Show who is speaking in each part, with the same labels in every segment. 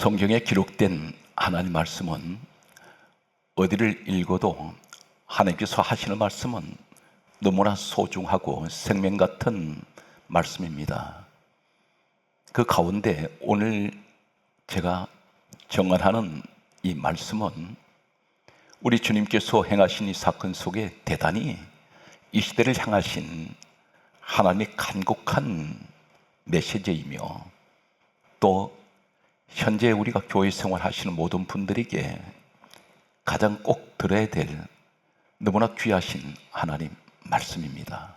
Speaker 1: 성경에 기록된 하나님 말씀은 어디를 읽어도 하나님께서 하시는 말씀은 너무나 소중하고 생명 같은 말씀입니다. 그 가운데 오늘 제가 정언하는 이 말씀은 우리 주님께서 행하신 이 사건 속에 대단히 이 시대를 향하신 하나님의 간곡한 메시지이며 또 현재 우리가 교회 생활하시는 모든 분들에게 가장 꼭 들어야 될 너무나 귀하신 하나님 말씀입니다.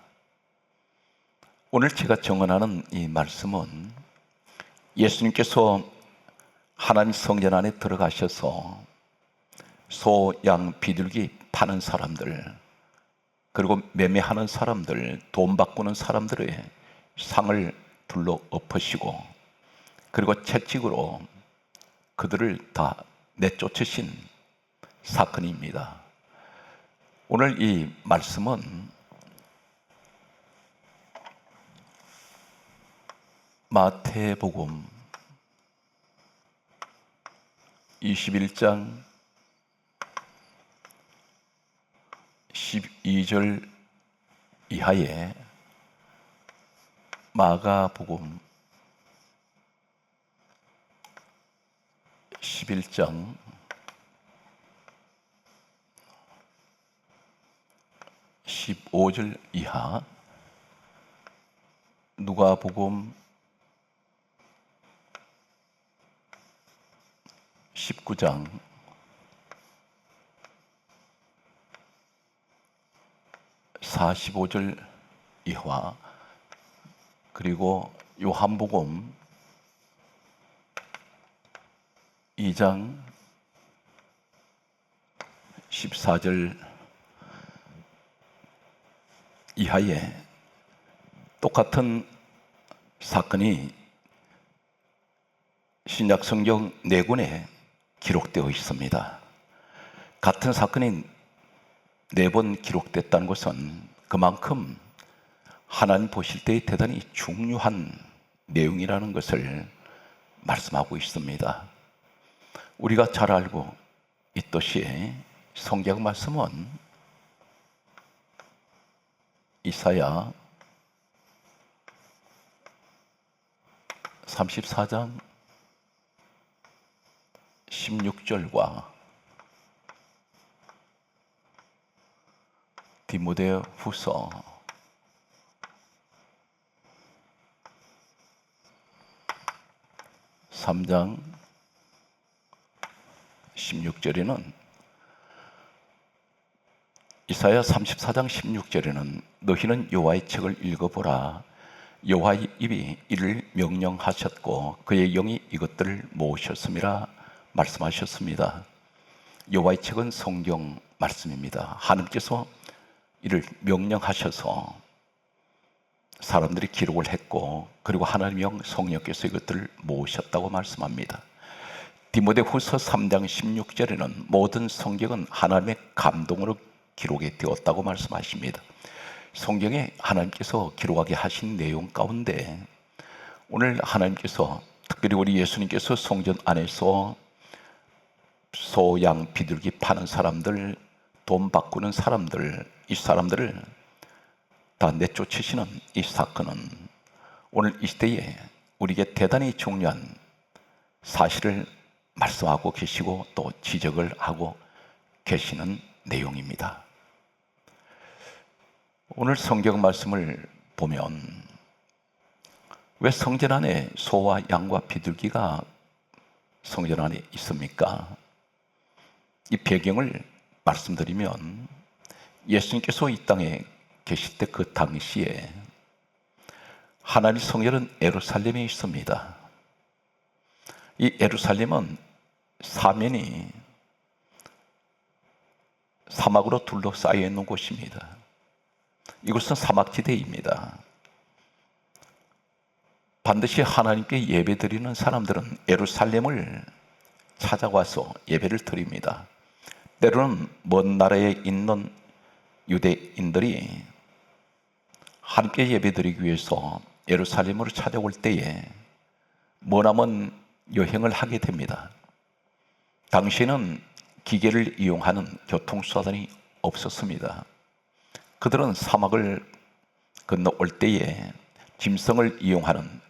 Speaker 1: 오늘 제가 정언하는 이 말씀은 예수님께서 하나님 성전 안에 들어가셔서 소, 양, 비둘기 파는 사람들, 그리고 매매하는 사람들, 돈 바꾸는 사람들의 상을 둘러 엎으시고, 그리고 채찍으로 그들을 다 내쫓으신 사건입니다. 오늘 이 말씀은 마태복음 21장 12절 이하에 마가복음 11장 15절 이하, 누가복음 19장 45절 이하, 그리고 요한복음 2장 14절 이하에 똑같은 사건이 신약 성경 4권에 기록되어 있습니다. 같은 사건이 4번 기록됐다는 것은 그만큼 하나님 보실 때에 대단히 중요한 내용이라는 것을 말씀하고 있습니다. 우리가 잘 알고 있듯이 성경 말씀은 이사야 34장 16절과 디모데후서 3장 16절에는 이사야 34장 16절에는 너희는 여호와의 책을 읽어보라. 여호와의 입이 이를 명령하셨고 그의 영이 이것들을 모으셨음이라 말씀하셨습니다. 여호와의 책은 성경 말씀입니다. 하나님께서 이를 명령하셔서 사람들이 기록을 했고, 그리고 하나님의 영 성령께서 이것들을 모으셨다고 말씀합니다. 디모데후서 3장 16절에는 모든 성경은 하나님의 감동으로 기록이 되었다고 말씀하십니다. 성경에 하나님께서 기록하게 하신 내용 가운데 오늘 하나님께서 특별히 우리 예수님께서 성전 안에서 소, 양, 비둘기 파는 사람들, 돈 바꾸는 사람들, 이 사람들을 다 내쫓으시는 이 사건은 오늘 이 시대에 우리에게 대단히 중요한 사실을 말씀하고 계시고 또 지적을 하고 계시는 내용입니다. 오늘 성경 말씀을 보면 왜 성전 안에 소와 양과 비둘기가 성전 안에 있습니까? 이 배경을 말씀드리면 예수님께서 이 땅에 계실 때 그 당시에 하나님 성전은 예루살렘에 있습니다. 이 예루살렘은 사면이 사막으로 둘러싸여 있는 곳입니다. 이곳은 사막지대입니다. 반드시 하나님께 예배드리는 사람들은 예루살렘을 찾아와서 예배를 드립니다. 때로는 먼 나라에 있는 유대인들이 하나님께 예배드리기 위해서 예루살렘으로 찾아올 때에 머나먼 여행을 하게 됩니다. 당시에는 기계를 이용하는 교통수단이 없었습니다. 그들은 사막을 건너올 때에 짐승을 이용하는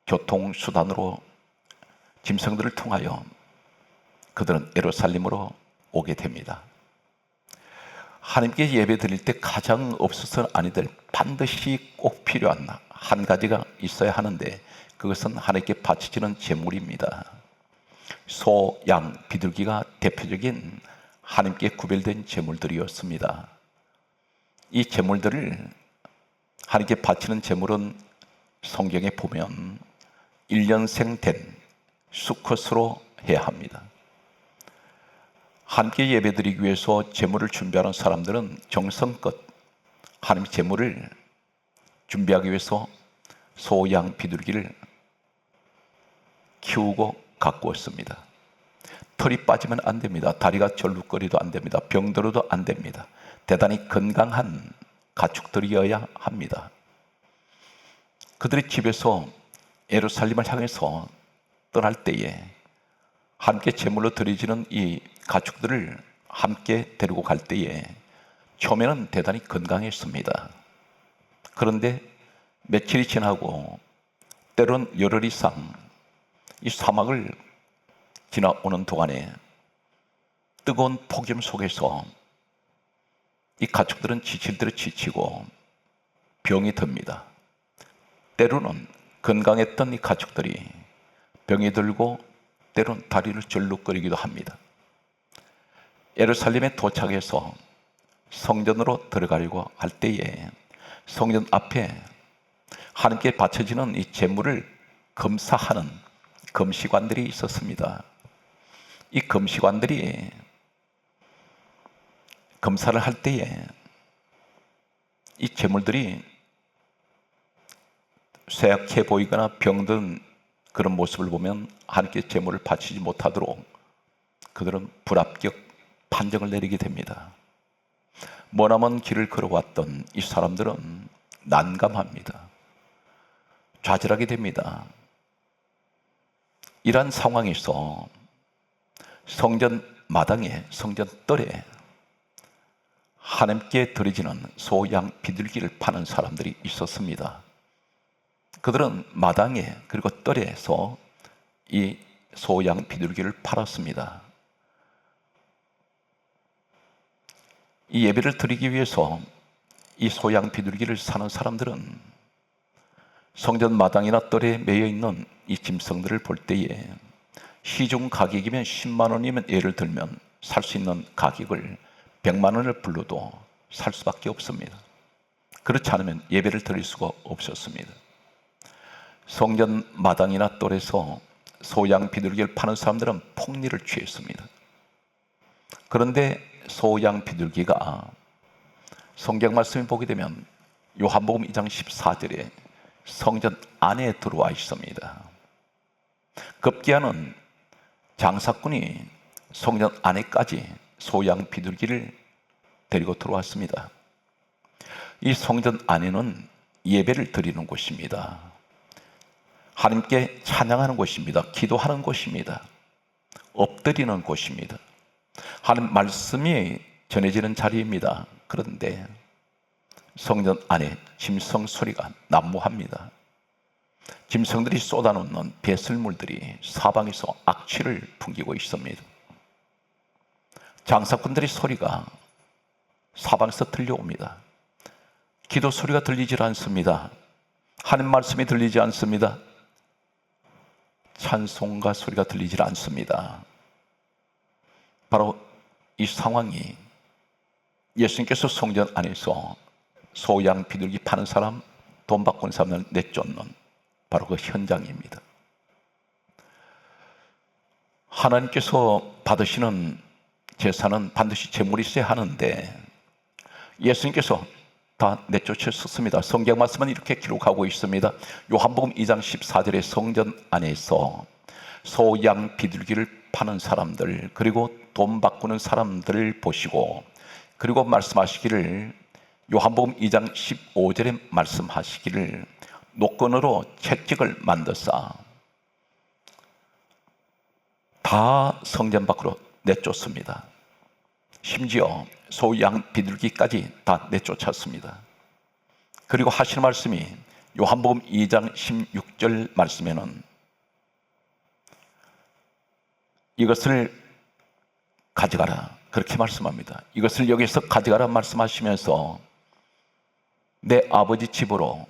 Speaker 1: 교통수단으로 짐승들을 통하여 그들은 예루살렘으로 오게 됩니다. 하나님께 예배 드릴 때 가장 없어서는 아니 될 반드시 꼭 필요한 한 가지가 있어야 하는데 그것은 하나님께 바쳐지는 제물입니다. 소, 양, 비둘기가 대표적인 하나님께 구별된 제물들이었습니다. 이 제물들을 하나님께 바치는 제물은 성경에 보면 1년생 된 수컷으로 해야 합니다. 하나님께 예배드리기 위해서 제물을 준비하는 사람들은 정성껏 하나님 제물을 준비하기 위해서 소, 양, 비둘기를 키우고 가꾸었습니다. 털이 빠지면 안 됩니다. 다리가 절룩거리도 안 됩니다. 병들어도 안 됩니다. 대단히 건강한 가축들이어야 합니다. 그들의 집에서 예루살렘을 향해서 떠날 때에 함께 제물로 드려지는 이 가축들을 함께 데리고 갈 때에 처음에는 대단히 건강했습니다. 그런데 며칠이 지나고 때론 열흘 이상 이 사막을 지나오는 동안에 뜨거운 폭염 속에서 이 가축들은 지칠 대로 지치고 병이 듭니다. 때로는 건강했던 이 가축들이 병이 들고 때론 다리를 절룩거리기도 합니다. 예루살렘에 도착해서 성전으로 들어가려고 할 때에 성전 앞에 하나님께 바쳐지는 이 제물을 검사하는 검시관들이 있었습니다. 이 검시관들이 검사를 할 때에 이 제물들이 쇠약해 보이거나 병든 그런 모습을 보면 하나님께 제물을 바치지 못하도록 그들은 불합격 판정을 내리게 됩니다. 머나먼 길을 걸어왔던 이 사람들은 난감합니다. 좌절하게 됩니다. 이러한 상황에서 성전 마당에, 성전 뜰에 하나님께 드려지는 소, 양, 비둘기를 파는 사람들이 있었습니다. 그들은 마당에 그리고 뜰에서 이 소, 양, 비둘기를 팔았습니다. 이 예배를 드리기 위해서 이 소, 양, 비둘기를 사는 사람들은 성전 마당이나 뜰에 매여 있는 이 짐승들을 볼 때에 시중 가격이면 10만 원이면 예를 들면 살 수 있는 가격을 100만 원을 불러도 살 수밖에 없습니다. 그렇지 않으면 예배를 드릴 수가 없었습니다. 성전 마당이나 뜰에서 소, 양, 비둘기를 파는 사람들은 폭리를 취했습니다. 그런데 소, 양, 비둘기가 성경 말씀을 보게 되면 요한복음 2장 14절에 성전 안에 들어와 있습니다. 급기야는 장사꾼이 성전 안에까지 소, 양, 비둘기를 데리고 들어왔습니다. 이 성전 안에는 예배를 드리는 곳입니다. 하나님께 찬양하는 곳입니다. 기도하는 곳입니다. 엎드리는 곳입니다. 하나님 말씀이 전해지는 자리입니다. 그런데 성전 안에 짐승 소리가 난무합니다. 짐승들이 쏟아놓는 배설물들이 사방에서 악취를 풍기고 있습니다. 장사꾼들의 소리가 사방에서 들려옵니다. 기도 소리가 들리질 않습니다. 하나님 말씀이 들리지 않습니다. 찬송가 소리가 들리질 않습니다. 바로 이 상황이 예수님께서 성전 안에서 소, 양, 비둘기 파는 사람, 돈 바꾼 사람을 내쫓는 바로 그 현장입니다. 하나님께서 받으시는 제사는 반드시 제물이 있어야 하는데 예수님께서 다 내쫓으셨습니다. 성경 말씀은 이렇게 기록하고 있습니다. 요한복음 2장 14절에 성전 안에서 소, 양, 비둘기를 파는 사람들 그리고 돈 바꾸는 사람들을 보시고 그리고 말씀하시기를 요한복음 2장 15절에 말씀하시기를 노건으로 채찍을 만드사 다 성전 밖으로 내쫓습니다. 심지어 소양 비둘기까지 다 내쫓았습니다. 그리고 하시는 말씀이 요한복음 2장 16절 말씀에는 이것을 가져가라 그렇게 말씀합니다. 이것을 여기서 가져가라 말씀하시면서 내 아버지 집으로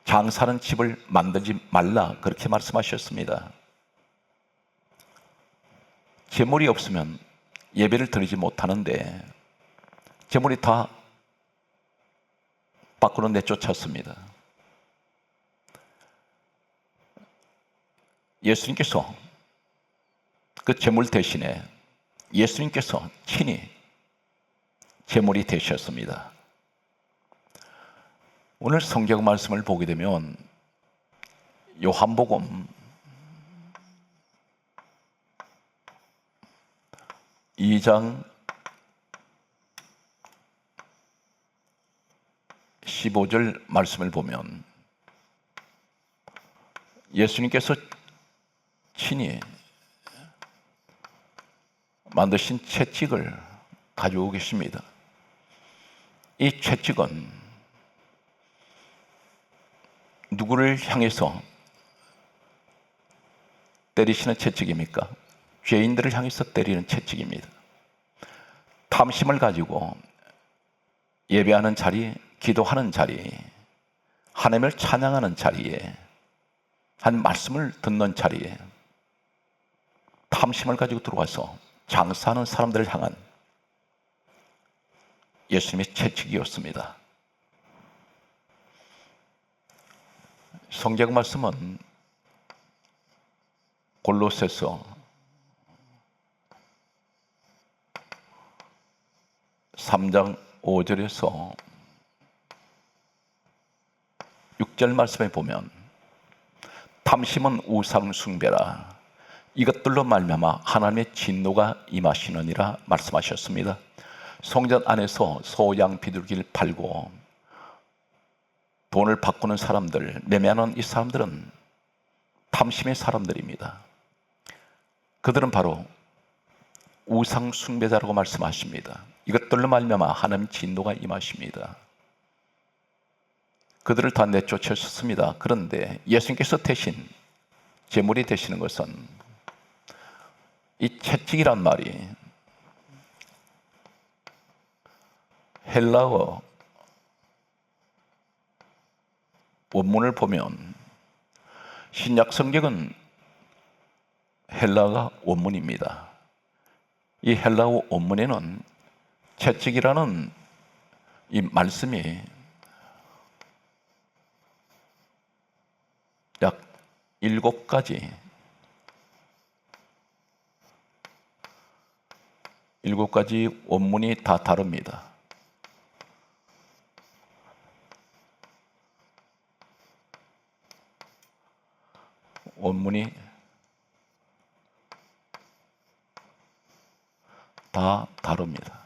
Speaker 1: 장사하는 집을 만들지 말라 그렇게 말씀하셨습니다. 재물이 없으면 예배를 드리지 못하는데 재물이 다 밖으로 내쫓았습니다. 예수님께서 그 재물 대신에 예수님께서 친히 재물이 되셨습니다. 오늘 성경 말씀을 보게 되면 요한복음 2장 15절 말씀을 보면 예수님께서 친히 만드신 채찍을 가지고 계십니다. 이 채찍은 누구를 향해서 때리시는 채찍입니까? 죄인들을 향해서 때리는 채찍입니다. 탐심을 가지고 예배하는 자리, 기도하는 자리, 하나님을 찬양하는 자리에, 한 말씀을 듣는 자리에 탐심을 가지고 들어와서 장사하는 사람들을 향한 예수님의 채찍이었습니다. 성경 말씀은 골로새서 3장 5절에서 6절 말씀에 보면 탐심은 우상 숭배라 이것들로 말미암아 하나님의 진노가 임하시느니라 말씀하셨습니다. 성전 안에서 소양 비둘기를 팔고 돈을 바꾸는 사람들, 매매하는 이 사람들은 탐심의 사람들입니다. 그들은 바로 우상 숭배자라고 말씀하십니다. 이것들로 말미암아 하나님 진노가 임하십니다. 그들을 다 내쫓으셨습니다. 그런데 예수님께서 대신 제물이 되시는 것은 이 채찍이란 말이 헬라어 원문을 보면 신약 성경은 헬라어가 원문입니다. 이 헬라어 원문에는 채찍이라는 이 말씀이 약 7가지 원문이 다 다릅니다. 원문이 다 다릅니다.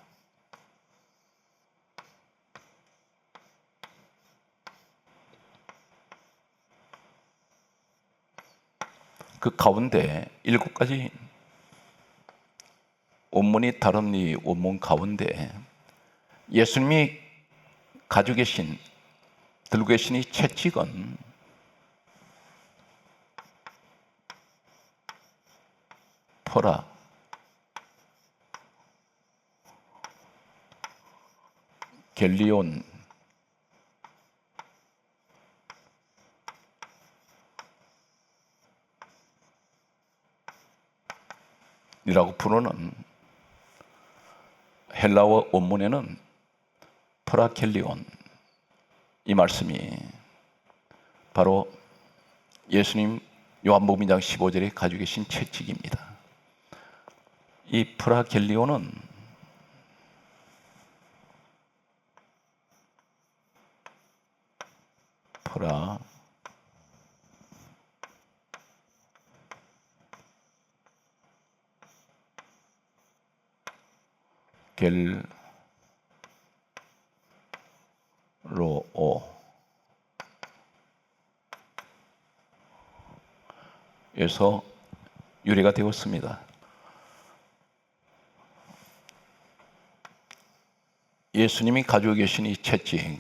Speaker 1: 그 가운데 7가지 원문이 다른 이 원문 가운데 예수님이 가지고 계신, 들고 계신 이 채찍은 포라, 겔리온, 이라고 부르는 헬라어 원문에는 프라켈리온, 이 말씀이 바로 예수님 요한복음 2장 15절에 가지고 계신 채찍입니다. 이 프라켈리온은 에서 유래가 되었습니다. 예수님이 가지고 계신 이 채찍,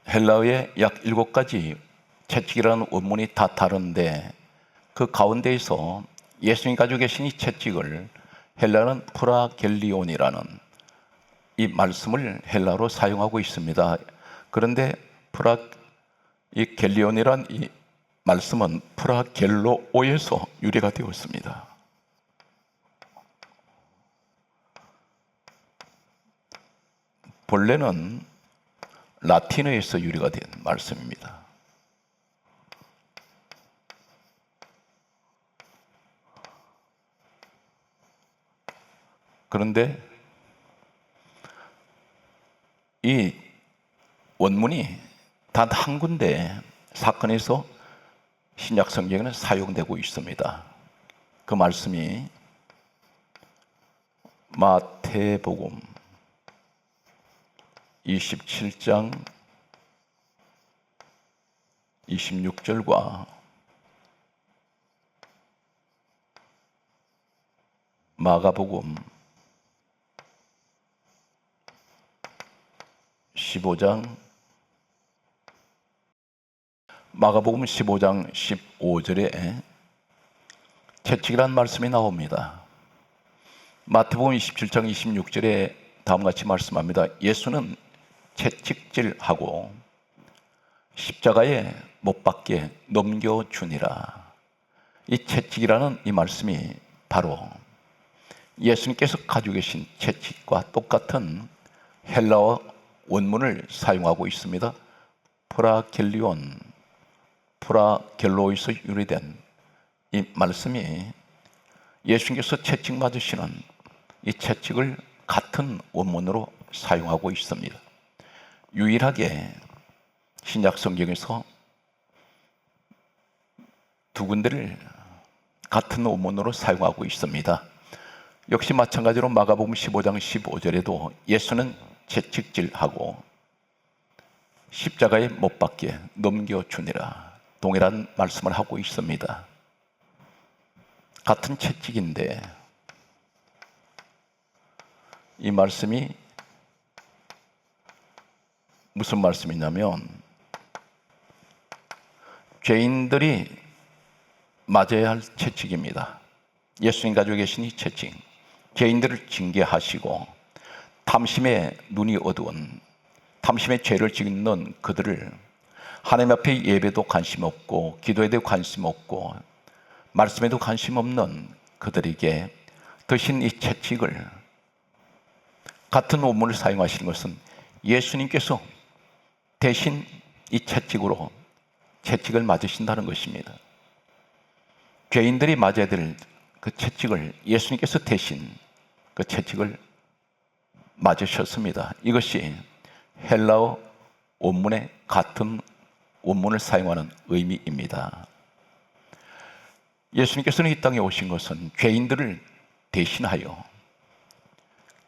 Speaker 1: 헬라어의 약 7가지 채찍이라는 원문이 다 다른데 그 가운데에서 예수님이 가지고 계신 이 채찍을 헬라어는 프라겔리온이라는 이 말씀을 헬라어로 사용하고 있습니다. 그런데 이 겔리온이란 이 말씀은 프라겔로오에서 유래가 되었습니다. 본래는 라틴어에서 유래가 된 말씀입니다. 그런데 이 원문이 단 한 군데 사건에서 신약 성경에는 사용되고 있습니다. 그 말씀이 마태복음 27장 26절과 마가복음 15장 15절에 채찍이라는 말씀이 나옵니다. 마태복음 27장 26절에 다음같이 말씀합니다. 예수는 채찍질하고 십자가에 못 박게 넘겨주니라. 이 채찍이라는 이 말씀이 바로 예수님께서 가지고 계신 채찍과 똑같은 헬라어 원문을 사용하고 있습니다. 프라겔로에서 유래된 이 말씀이 예수님께서 채찍 맞으시는 이 채찍을 같은 원문으로 사용하고 있습니다. 유일하게 신약 성경에서 두 군데를 같은 원문으로 사용하고 있습니다. 역시 마찬가지로 마가복음 15장 15절에도 예수는 채찍질하고 십자가에 못 박게 넘겨주니라. 동일한 말씀을 하고 있습니다. 같은 채찍인데 이 말씀이 무슨 말씀이냐면 죄인들이 맞아야 할 채찍입니다. 예수님 가지고 계신 이 채찍, 죄인들을 징계하시고 탐심에 눈이 어두운, 탐심의 죄를 짓는 그들을 하나님 앞에 예배도 관심 없고 기도에도 관심 없고 말씀에도 관심 없는 그들에게 드신 이 채찍을 같은 원문을 사용하시는 것은 예수님께서 대신 이 채찍으로 채찍을 맞으신다는 것입니다. 죄인들이 맞아야 될 그 채찍을 예수님께서 대신 그 채찍을 맞으셨습니다. 이것이 헬라어 원문의 같은 원문을 사용하는 의미입니다. 예수님께서는 이 땅에 오신 것은 죄인들을 대신하여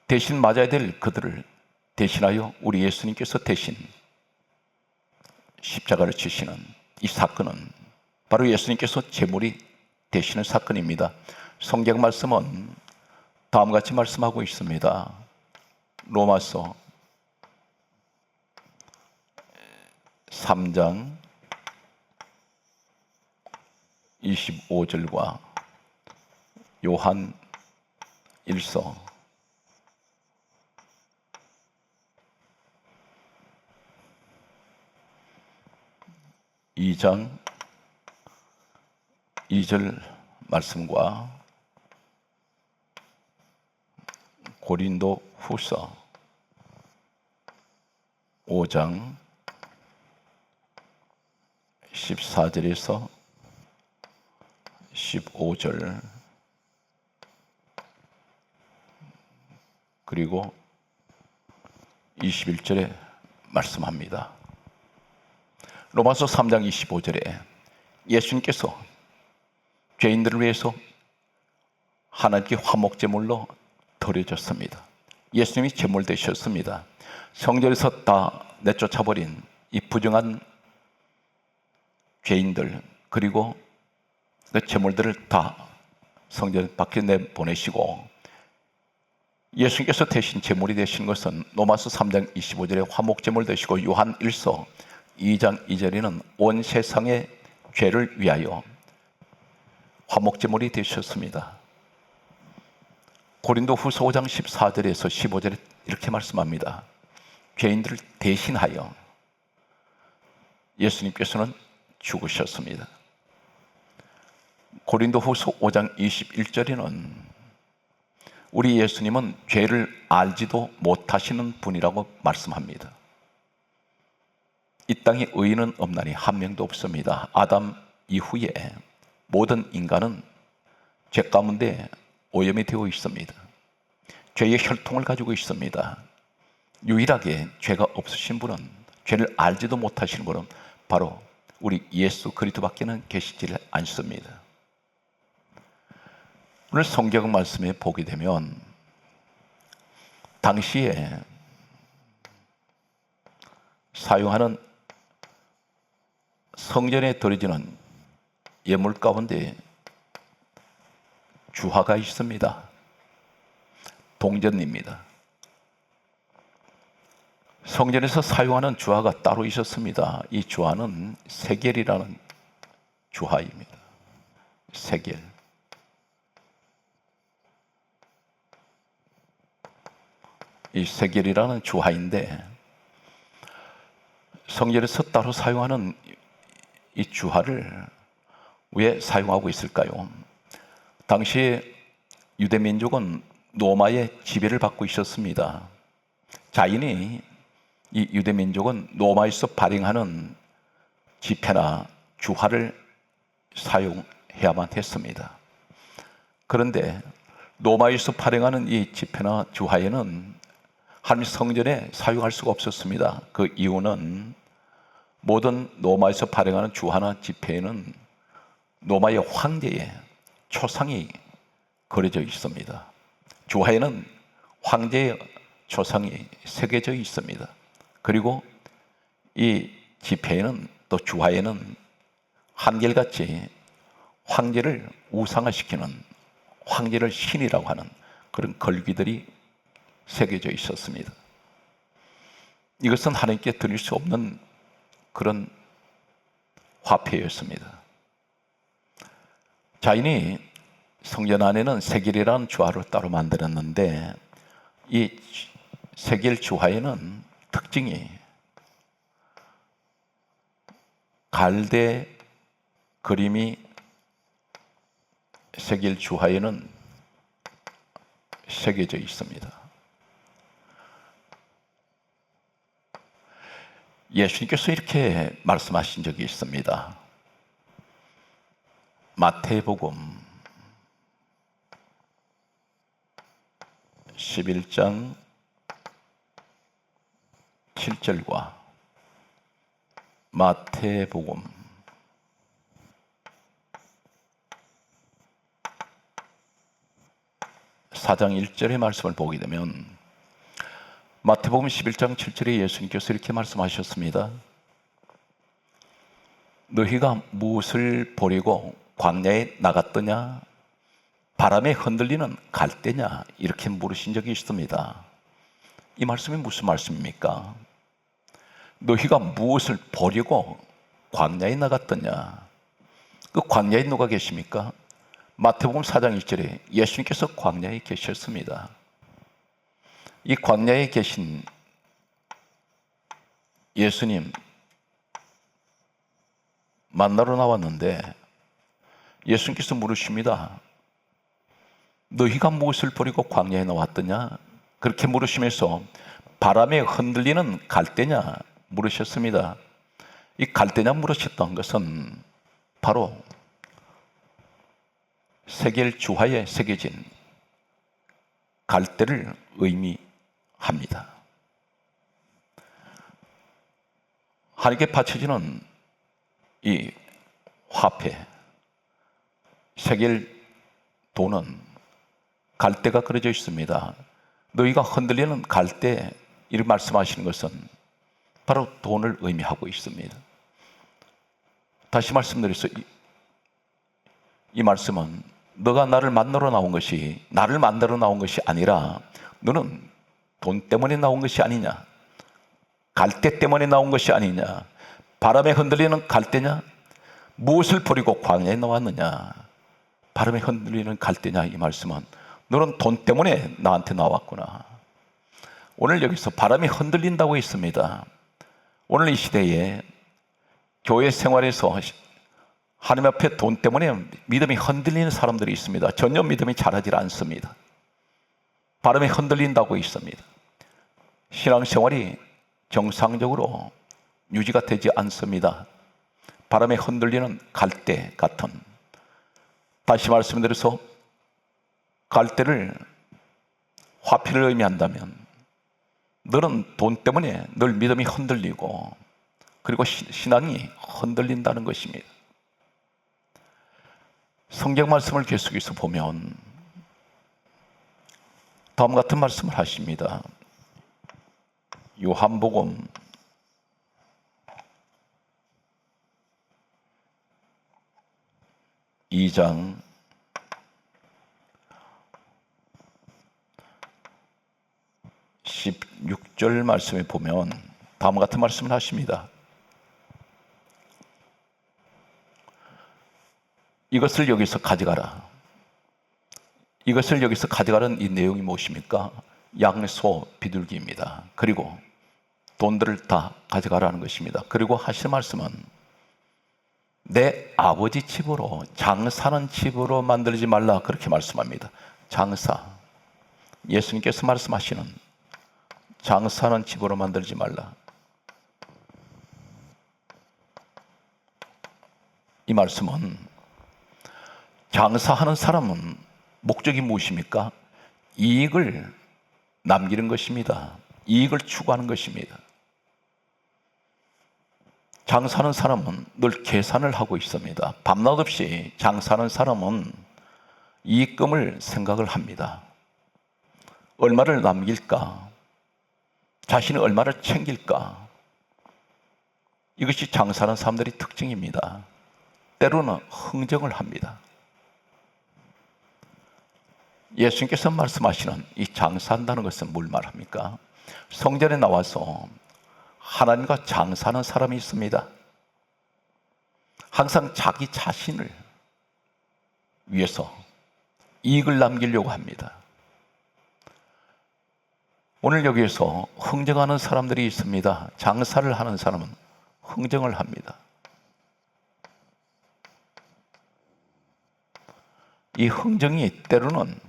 Speaker 1: 대신 맞아야 될 그들을 대신하여 우리 예수님께서 대신 십자가를 지시는 이 사건은 바로 예수님께서 제물이 되시는 사건입니다. 성경 말씀은 다음과 같이 말씀하고 있습니다. 로마서 3장 25절과 요한 1서 2장 2절 말씀과 고린도 후서 5장 14절에서 15절 그리고 21절에 말씀합니다. 로마서 3장 25절에 예수님께서 죄인들을 위해서 하나님께 화목제물로 드려졌습니다. 예수님이 제물 되셨습니다. 성전에서 다 내쫓아버린 이 부정한 죄인들 그리고 그 재물들을 다 성전 밖에 내보내시고 예수님께서 대신 제물이 되신 것은 로마서 3장 25절에 화목제물 되시고 요한 1서 2장 2절에는 온 세상의 죄를 위하여 화목제물이 되셨습니다. 고린도 후서 5장 14절에서 15절에 이렇게 말씀합니다. 죄인들을 대신하여 예수님께서는 죽으셨습니다. 고린도 후서 5장 21절에는 우리 예수님은 죄를 알지도 못하시는 분이라고 말씀합니다. 이 땅에 의인은 없나니 한 명도 없습니다. 아담 이후에 모든 인간은 죄 가운데 오염이 되어 있습니다. 죄의 혈통을 가지고 있습니다. 유일하게 죄가 없으신 분은, 죄를 알지도 못하시는 분은 바로 우리 예수 그리스도밖에는 계시지 않습니다. 오늘 성경 말씀에 보게 되면 당시에 사용하는 성전에 드려지는 예물 가운데 주화가 있습니다. 동전입니다. 성전에서 사용하는 주화가 따로 있었습니다. 이 주화는 세겔이라는 주화입니다. 세겔. 이 세겔이라는 주화인데 성전에서 따로 사용하는 이 주화를 왜 사용하고 있을까요? 당시에 유대민족은 로마의 지배를 받고 있었습니다. 자인이 이 유대민족은 로마에서 발행하는 지폐나 주화를 사용해야만 했습니다. 그런데 로마에서 발행하는 이 지폐나 주화에는 하나님 성전에 사용할 수가 없었습니다. 그 이유는 모든 로마에서 발행하는 주화나 지폐에는 로마의 황제의 초상이 그려져 있습니다. 주화에는 황제의 초상이 새겨져 있습니다. 그리고 이 지폐에는 또 주화에는 한결같이 황제를 우상화시키는, 황제를 신이라고 하는 그런 글귀들이 새겨져 있었습니다. 이것은 하나님께 드릴 수 없는 그런 화폐였습니다. 자인이 성전 안에는 세겔이라는 주화를 따로 만들었는데 이 세겔 주화에는 특징이 갈대 그림이 세겔 주화에는 새겨져 있습니다. 예수님께서 이렇게 말씀하신 적이 있습니다. 마태복음 11장 7절과 마태복음 4장 1절의 말씀을 보게 되면 마태복음 11장 7절에 예수님께서 이렇게 말씀하셨습니다. 너희가 무엇을 보려고 광야에 나갔더냐? 바람에 흔들리는 갈대냐? 이렇게 물으신 적이 있습니다. 이 말씀이 무슨 말씀입니까? 너희가 무엇을 보려고 광야에 나갔더냐? 그 광야에 누가 계십니까? 마태복음 4장 1절에 예수님께서 광야에 계셨습니다. 이 광야에 계신 예수님 만나러 나왔는데 예수님께서 물으십니다. 너희가 무엇을 버리고 광야에 나왔더냐? 그렇게 물으시면서 바람에 흔들리는 갈대냐 물으셨습니다. 이 갈대냐 물으셨던 것은 바로 세겔 주화에 새겨진 갈대를 의미합니다. 하나님께 바쳐지는 이 화폐, 세겔 돈은 갈대가 그려져 있습니다. 너희가 흔들리는 갈대, 이렇게 말씀하시는 것은 바로 돈을 의미하고 있습니다. 다시 말씀드려서 이 말씀은 너가 나를 만나러 나온 것이, 나를 만나러 나온 것이 아니라 너는 돈 때문에 나온 것이 아니냐, 갈대 때문에 나온 것이 아니냐, 바람에 흔들리는 갈대냐, 무엇을 버리고 광야에 나왔느냐, 바람에 흔들리는 갈대냐. 이 말씀은 너는 돈 때문에 나한테 나왔구나. 오늘 여기서 바람이 흔들린다고 했습니다. 오늘 이 시대에 교회 생활에서 하나님 앞에 돈 때문에 믿음이 흔들리는 사람들이 있습니다. 전혀 믿음이 자라질 않습니다. 바람이 흔들린다고 있습니다. 신앙생활이 정상적으로 유지가 되지 않습니다. 바람에 흔들리는 갈대 같은, 다시 말씀드려서 갈대를 화폐를 의미한다면 너는 돈 때문에 늘 믿음이 흔들리고 그리고 신앙이 흔들린다는 것입니다. 성경 말씀을 계속해서 보면 다음 같은 말씀을 하십니다. 요한복음 2장 16절 말씀에 보면 다음과 같은 말씀을 하십니다. 이것을 여기서 가져가라. 이것을 여기서 가져가는 이 내용이 무엇입니까? 양소 비둘기입니다. 그리고 돈들을 다 가져가라는 것입니다. 그리고 하실 말씀은 내 아버지 집으로, 장사는 집으로 만들지 말라, 그렇게 말씀합니다. 장사, 예수님께서 말씀하시는 장사는 집으로 만들지 말라. 이 말씀은 장사하는 사람은 목적이 무엇입니까? 이익을 남기는 것입니다. 이익을 추구하는 것입니다. 장사하는 사람은 늘 계산을 하고 있습니다. 밤낮 없이 장사하는 사람은 이익금을 생각을 합니다. 얼마를 남길까? 자신이 얼마를 챙길까? 이것이 장사하는 사람들의 특징입니다. 때로는 흥정을 합니다. 예수님께서 말씀하시는 이 장사한다는 것은 뭘 말합니까? 성전에 나와서 하나님과 장사하는 사람이 있습니다. 항상 자기 자신을 위해서 이익을 남기려고 합니다. 오늘 여기에서 흥정하는 사람들이 있습니다. 장사를 하는 사람은 흥정을 합니다. 이 흥정이 때로는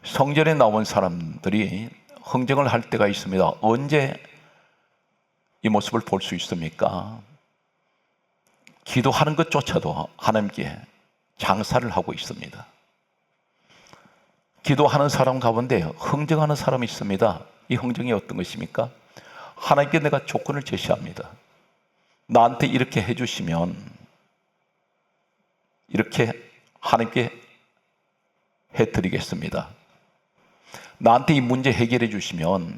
Speaker 1: 성전에 나온 사람들이 흥정을 할 때가 있습니다. 언제 이 모습을 볼 수 있습니까? 기도하는 것조차도 하나님께 장사를 하고 있습니다. 기도하는 사람 가운데 흥정하는 사람이 있습니다. 이 흥정이 어떤 것입니까? 하나님께 내가 조건을 제시합니다. 나한테 이렇게 해주시면 이렇게 하나님께 해드리겠습니다. 나한테 이 문제 해결해 주시면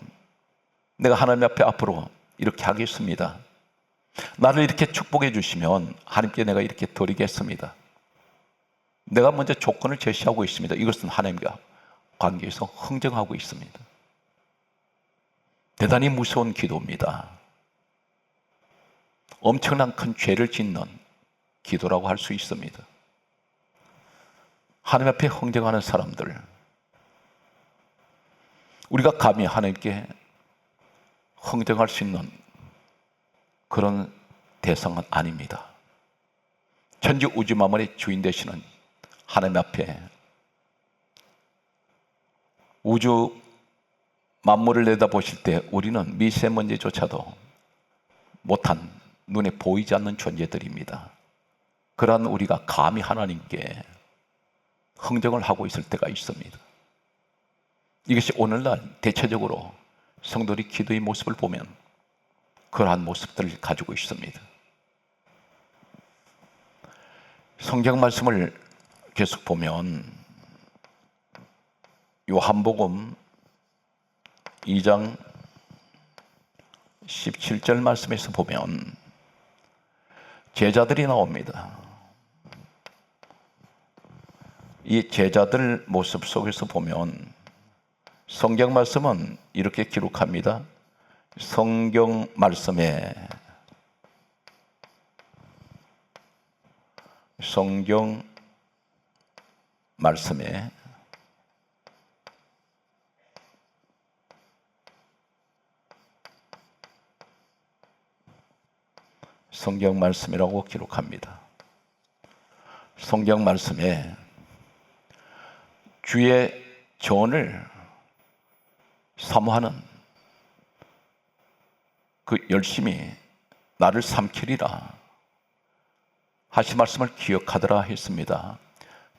Speaker 1: 내가 하나님 앞에 앞으로 이렇게 하겠습니다. 나를 이렇게 축복해 주시면 하나님께 내가 이렇게 드리겠습니다. 내가 먼저 조건을 제시하고 있습니다. 이것은 하나님과 관계에서 흥정하고 있습니다. 대단히 무서운 기도입니다. 엄청난 큰 죄를 짓는 기도라고 할 수 있습니다. 하나님 앞에 흥정하는 사람들, 우리가 감히 하나님께 흥정할 수 있는 그런 대상은 아닙니다. 천지 우주 만물의 주인 되시는 하나님 앞에 우주 만물을 내다보실 때 우리는 미세먼지조차도 못한, 눈에 보이지 않는 존재들입니다. 그러한 우리가 감히 하나님께 흥정을 하고 있을 때가 있습니다. 이것이 오늘날 대체적으로 성도들이 기도의 모습을 보면 그러한 모습들을 가지고 있습니다. 성경 말씀을 계속 보면 요한복음 2장 17절 말씀에서 보면 제자들이 나옵니다. 이 제자들 모습 속에서 보면 성경 말씀은 이렇게 기록합니다. 성경 말씀에 성경 말씀이라고 기록합니다. 성경 말씀에 주의 전을 사모하는 그 열심히 나를 삼키리라 하신 말씀을 기억하더라 했습니다.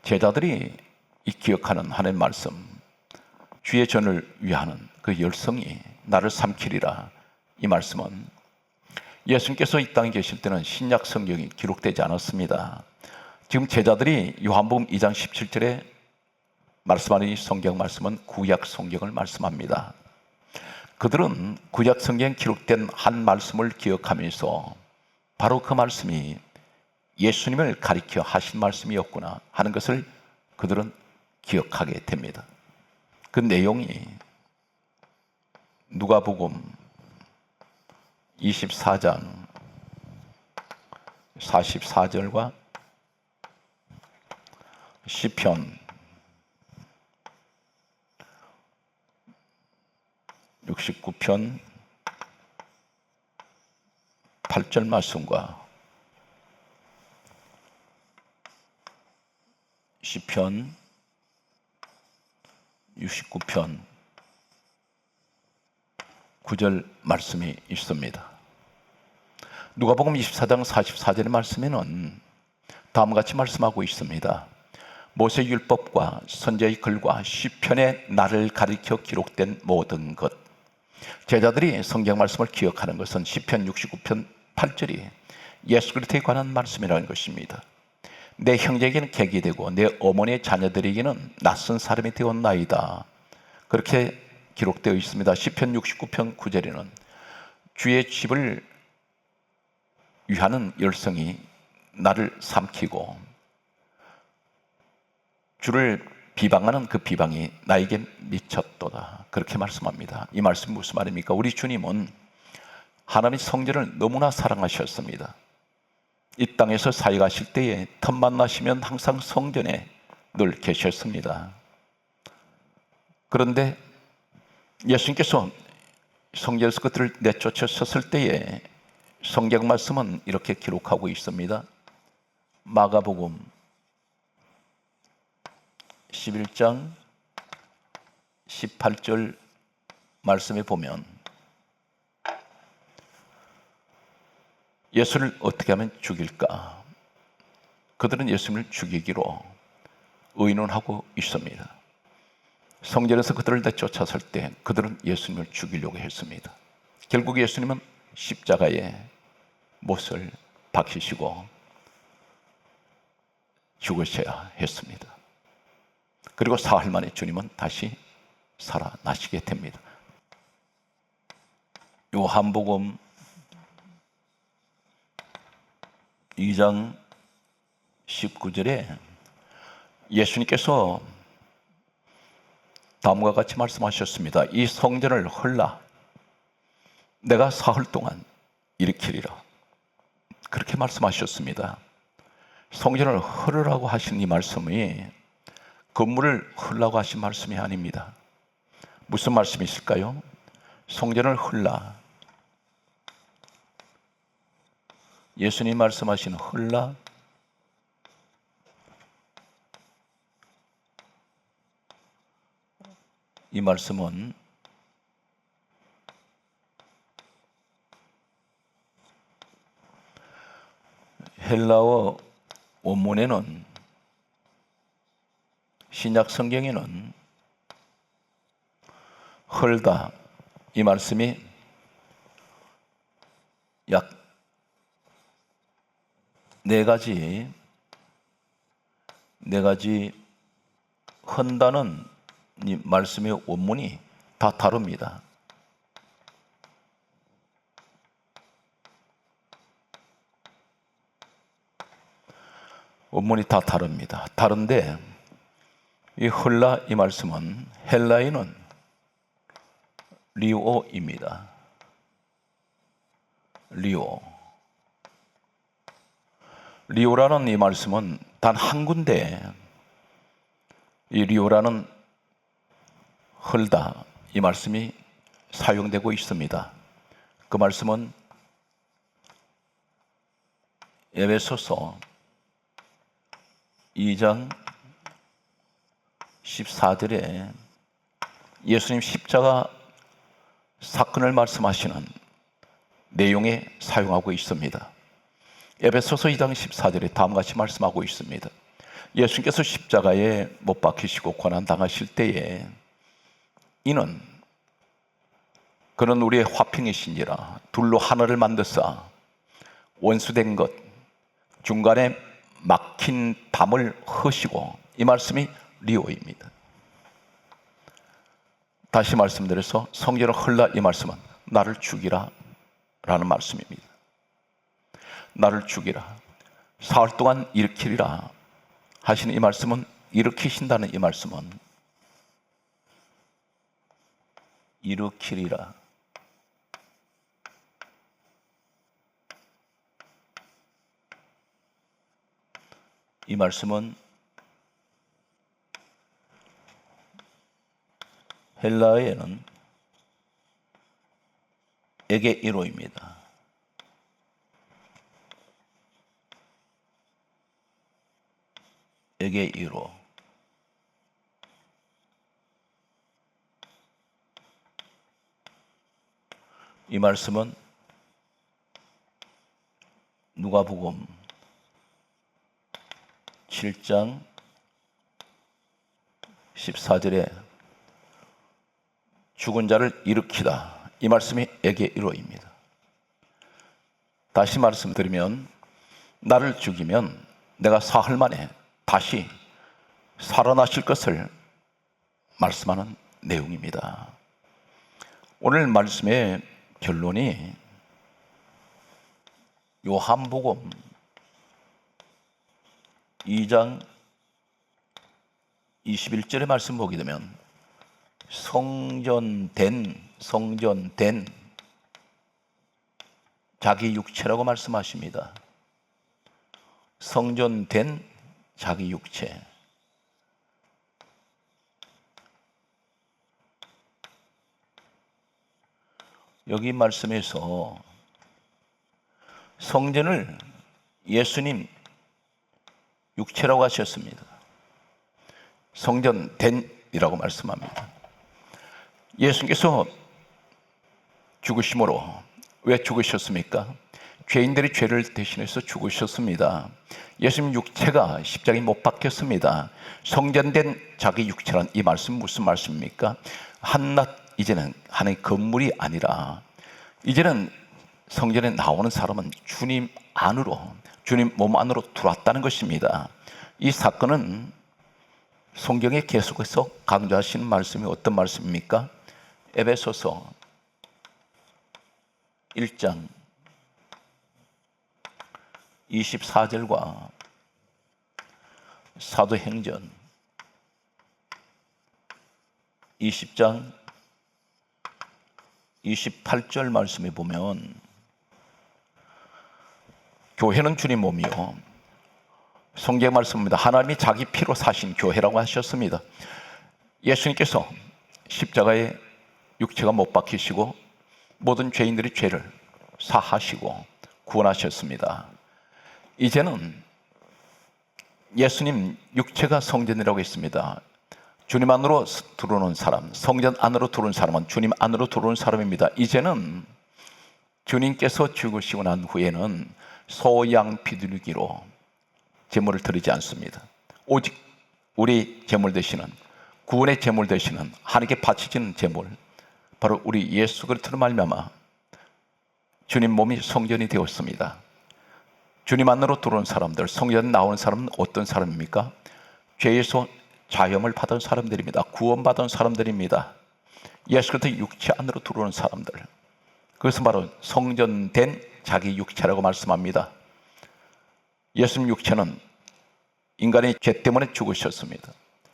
Speaker 1: 제자들이 이 기억하는 하나님의 말씀, 주의 전을 위하는 그 열성이 나를 삼키리라, 이 말씀은 예수님께서 이 땅에 계실 때는 신약 성경이 기록되지 않았습니다. 지금 제자들이 요한복음 2장 17절에 말씀하는 이 성경 말씀은 구약 성경을 말씀합니다. 그들은 구약 성경에 기록된 한 말씀을 기억하면서 바로 그 말씀이 예수님을 가리켜 하신 말씀이었구나 하는 것을 그들은 기억하게 됩니다. 그 내용이 누가복음 24장 44절과 시편 69편 8절 말씀과 시편 69편 9절 말씀이 있습니다. 누가복음 24장 44절의 말씀에는 다음과 같이 말씀하고 있습니다. 모세 율법과 선지자의 글과 시편에 나를 가리켜 기록된 모든 것. 제자들이 성경 말씀을 기억하는 것은 시편 69편 8절이 예수 그리스도에 관한 말씀이라는 것입니다. 내 형제에게는 객이 되고 내 어머니의 자녀들에게는 낯선 사람이 되었나이다. 그렇게 기록되어 있습니다. 시편 69편 9절에는 주의 집을 위하는 열성이 나를 삼키고 주를 비방하는 그 비방이 나에게 미쳤도다. 그렇게 말씀합니다. 이 말씀이 무슨 말입니까? 우리 주님은 하나님의 성전을 너무나 사랑하셨습니다. 이 땅에서 사역하실 때에 틈만 나시면 항상 성전에 늘 계셨습니다. 그런데 예수님께서 성전에서 그들을 내쫓으셨을 때에 성경 말씀은 이렇게 기록하고 있습니다. 마가복음 11장 18절 말씀에 보면 예수를 어떻게 하면 죽일까? 그들은 예수님을 죽이기로 의논하고 있습니다. 성전에서 그들을 내쫓았을 때 그들은 예수님을 죽이려고 했습니다. 결국 예수님은 십자가에 못을 박히시고 죽으셔야 했습니다. 그리고 사흘 만에 주님은 다시 살아나시게 됩니다. 요한복음 2장 19절에 예수님께서 다음과 같이 말씀하셨습니다. 이 성전을 헐라 내가 사흘 동안 일으키리라. 그렇게 말씀하셨습니다. 성전을 헐으라고 하신 이 말씀이 건물을 헐라고 하신 말씀이 아닙니다. 무슨 말씀이 있을까요? 성전을 헐라. 예수님 말씀하신 헐라, 이 말씀은 헬라어 원문에는, 신약 성경에는 헐다, 이 말씀이 약 네 가지 헌다는 이 말씀의 원문이 다 다릅니다. 원문이 다 다릅니다. 다른데 이 헐라 이 말씀은 헬라어는 리오입니다. 리오라는 이 말씀은 단 한 군데 이 리오라는 헐다 이 말씀이 사용되고 있습니다. 그 말씀은 에베소서 2장 14절에 예수님 십자가 사건을 말씀하시는 내용에 사용하고 있습니다. 에베소서 2장 14절에 다음과 같이 말씀하고 있습니다. 예수님께서 십자가에 못 박히시고 고난당하실 때에 이는 그는 우리의 화평이신지라 둘로 하나를 만드사 원수된 것 중간에 막힌 담을 허시고, 이 말씀이 리오입니다. 다시 말씀드려서 성경을 헐라 이 말씀은 나를 죽이라 라는 말씀입니다. 나를 죽이라, 사흘 동안 일으키리라 하시는 이 말씀은, 일으키신다는 이 말씀은 일으키리라, 이 말씀은 헬라어에는 에게이로입니다. 에게이로. 이 말씀은 누가복음 7장 14절에 죽은 자를 일으키다, 이 말씀이 에게이로입니다. 다시 말씀드리면 나를 죽이면 내가 사흘 만에 다시 살아나실 것을 말씀하는 내용입니다. 오늘 말씀의 결론이 요한복음 2장 21절의 말씀 보게 되면 성전된 자기 육체라고 말씀하십니다. 성전된 자기 육체. 여기 말씀에서 성전을 예수님 육체라고 하셨습니다. 성전된이라고 말씀합니다. 예수님께서 죽으심으로 왜 죽으셨습니까? 죄인들의 죄를 대신해서 죽으셨습니다. 예수님 육체가 십자가에 못 박혔습니다. 성전된 자기 육체란 이 말씀 무슨 말씀입니까? 한낱 이제는 하나의 건물이 아니라 이제는 성전에 나오는 사람은 주님 안으로, 주님 몸 안으로 들어왔다는 것입니다. 이 사건은 성경에 계속해서 강조하시는 말씀이 어떤 말씀입니까? 에베소서 1장 24절과 사도행전 20장 28절 말씀에 보면 교회는 주님 몸이요, 성경 말씀입니다. 하나님이 자기 피로 사신 교회라고 하셨습니다. 예수님께서 십자가에 육체가 못 박히시고 모든 죄인들의 죄를 사하시고 구원하셨습니다. 이제는 예수님 육체가 성전이라고 했습니다. 주님 안으로 들어오는 사람, 성전 안으로 들어오는 사람은 주님 안으로 들어오는 사람입니다. 이제는 주님께서 죽으시고 난 후에는 소양 비둘기로 제물을 드리지 않습니다. 오직 우리 제물 되시는, 구원의 제물 되시는, 하나님께 바치지는 제물, 바로 우리 예수 그리스도로 말미암아 주님 몸이 성전이 되었습니다. 주님 안으로 들어온 사람들, 성전 나오는 사람은 어떤 사람입니까? 죄에서 자염을 받은 사람들입니다. 구원받은 사람들입니다. 예수 그리스도 육체 안으로 들어오는 사람들, 그것은 바로 성전된 자기 육체라고 말씀합니다. 예수님 육체는 인간의 죄 때문에 죽으셨습니다.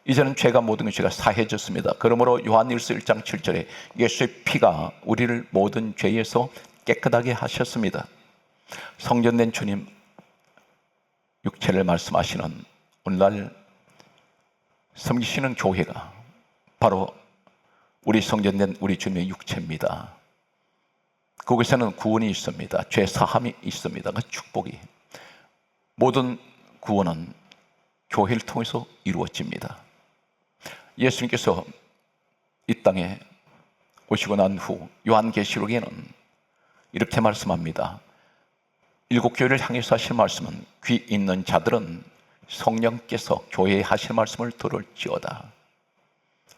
Speaker 1: 이제는 죄가 모든 것이 사해졌습니다. 그러므로 요한일서 1장 7절에 예수의 피가 우리를 모든 죄에서 깨끗하게 하셨습니다. 성전된 주님 육체를 말씀하시는 오늘날 섬기시는 교회가 바로 우리 성전된 우리 주님의 육체입니다. 그곳에는 구원이 있습니다. 죄 사함이 있습니다. 그 축복이. 모든 구원은 교회를 통해서 이루어집니다. 예수님께서 이 땅에 오시고 난 후 요한계시록에는 이렇게 말씀합니다. 7교회를 향해서 하실 말씀은 귀 있는 자들은 성령께서 교회에 하실 말씀을 들을지어다.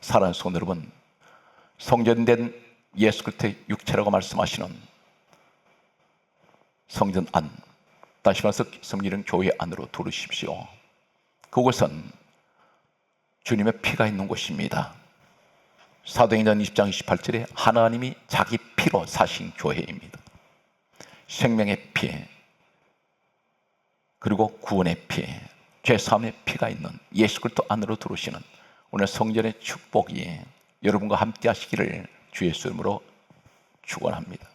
Speaker 1: 사랑하는 성도 여러분, 성전된 예수 그리스도의 육체라고 말씀하시는 성전 안, 다시 말해서 섬기는 교회 안으로 들어오십시오. 그곳은 주님의 피가 있는 곳입니다. 사도행전 20장 28절에 하나님이 자기 피로 사신 교회입니다. 생명의 피, 그리고 구원의 피, 죄사함의 피가 있는 예수 그리스도 안으로 들어오시는 오늘 성전의 축복이 여러분과 함께 하시기를 주 예수 이름으로 축원합니다.